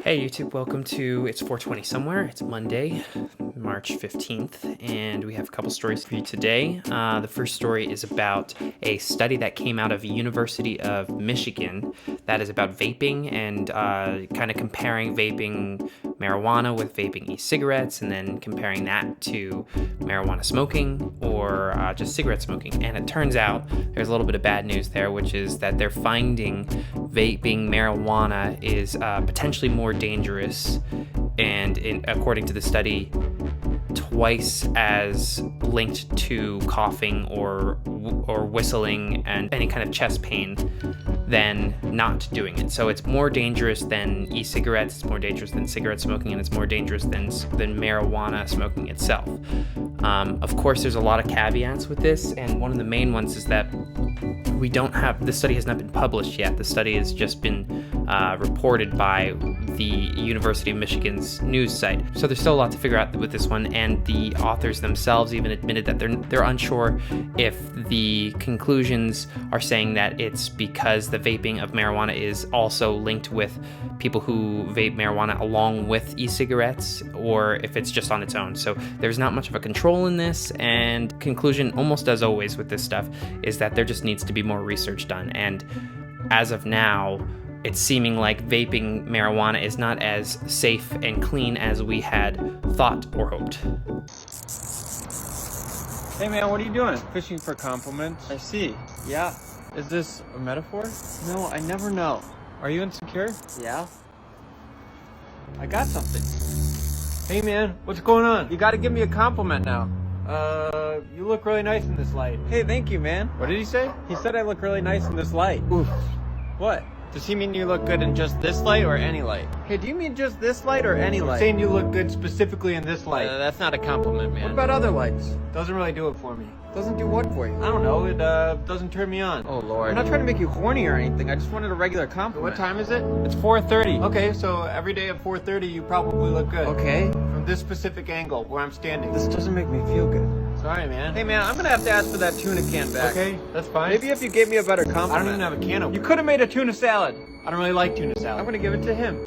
Hey YouTube, welcome to It's 420 Somewhere. It's Monday, March 15th, and we have a couple stories for you today. The first story is about a study that came out of University of Michigan that is about vaping and kind of comparing vaping marijuana with vaping e-cigarettes and then comparing that to marijuana smoking or just cigarette smoking. And it turns out there's a little bit of bad news there, which is that they're finding vaping marijuana is potentially more dangerous and, according to the study, twice as linked to coughing or whistling and any kind of chest pain than not doing it. So it's more dangerous than e-cigarettes, it's more dangerous than cigarette smoking, and it's more dangerous than marijuana smoking itself. Of course, there's a lot of caveats with this, and one of the main ones is that the study has not been published yet. The study has just been reported by the University of Michigan's news site. So there's still a lot to figure out with this one, and the authors themselves even admitted that they're unsure if the conclusions are saying that it's because the vaping of marijuana is also linked with people who vape marijuana along with e-cigarettes, or if it's just on its own. So there's not much of a control in this, and conclusion, almost as always with this stuff, is that there just needs to be more research done. And as of now, it's seeming like vaping marijuana is not as safe and clean as we had thought or hoped. Hey man, what are you doing? Fishing for compliments? I see. Yeah. Is this a metaphor? No, I never know. Are you insecure? Yeah? I got something. Hey man, what's going on? You gotta give me a compliment now. You look really nice in this light. Hey, thank you, man. What did he say? He said I look really nice in this light. Oof. What? Does he mean you look good in just this light or any light? Hey, do you mean just this light or any light? I'm saying you look good specifically in this light. That's not a compliment, man. What about other lights? Doesn't really do it for me. Doesn't do what for you? I don't know, it doesn't turn me on. Oh, Lord. I'm not trying to make you horny or anything. I just wanted a regular compliment. What time is it? It's 4:30. Okay, so every day at 4:30 you probably look good. Okay. From this specific angle where I'm standing. This doesn't make me feel good. Sorry, man. Hey, man, I'm gonna have to ask for that tuna can back. Okay, that's fine. Maybe if you gave me a better compliment. I don't even have a can opener. You could have made a tuna salad. I don't really like tuna salad. I'm gonna give it to him.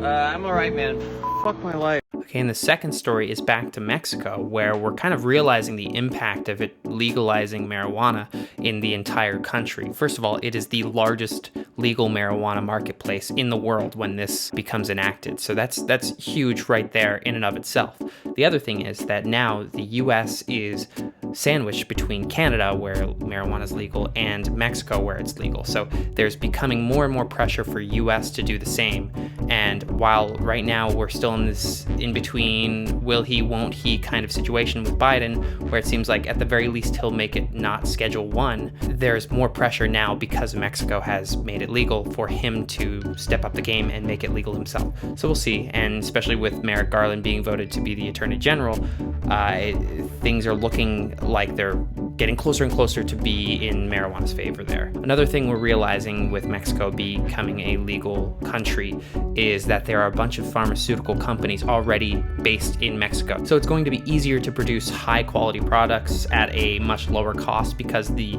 I'm alright, man. Fuck my life. Okay, and the second story is back to Mexico, where we're kind of realizing the impact of it legalizing marijuana in the entire country. First of all, it is the largest legal marijuana marketplace in the world when this becomes enacted. So that's huge right there in and of itself. The other thing is that now the US is sandwiched between Canada, where marijuana is legal, and Mexico, where it's legal. So there's becoming more and more pressure for US to do the same. And while right now we're still in this in-between will he, won't he kind of situation with Biden, where it seems like at the very least he'll make it not Schedule 1, there's more pressure now because Mexico has made it legal for him to step up the game and make it legal himself. So we'll see, and especially with Merrick Garland being voted to be the Attorney General, things are looking like they're getting closer and closer to be in marijuana's favor there. Another thing we're realizing with Mexico becoming a legal country is that there are a bunch of pharmaceutical companies already based in Mexico. So it's going to be easier to produce high quality products at a much lower cost because the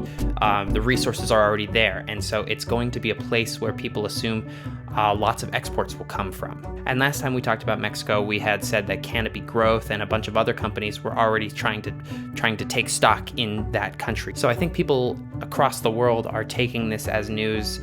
resources are already there. And so it's going to be a place where people assume lots of exports will come from. And last time we talked about Mexico, we had said that Canopy Growth and a bunch of other companies were already trying to take stock in that country. So I think people across the world are taking this as news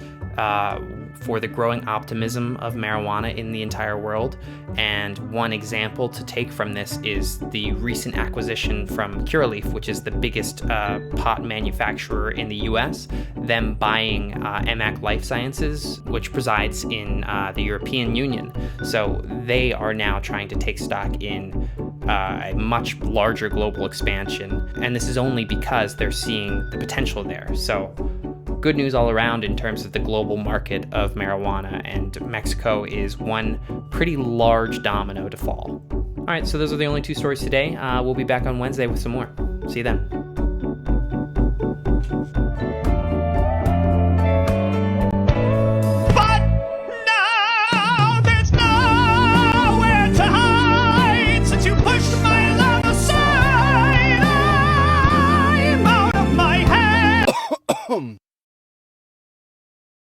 for the growing optimism of marijuana in the entire world. And one example to take from this is the recent acquisition from Curaleaf, which is the biggest pot manufacturer in the US, them buying MAC Life Sciences, which presides in the European Union. So they are now trying to take stock in a much larger global expansion. And this is only because they're seeing the potential there. So good news all around in terms of the global market of marijuana, and Mexico is one pretty large domino to fall. All right, so those are the only two stories today. We'll be back on Wednesday with some more. See you then. But now there's nowhere to hide since you pushed my love aside. I'm out of my head.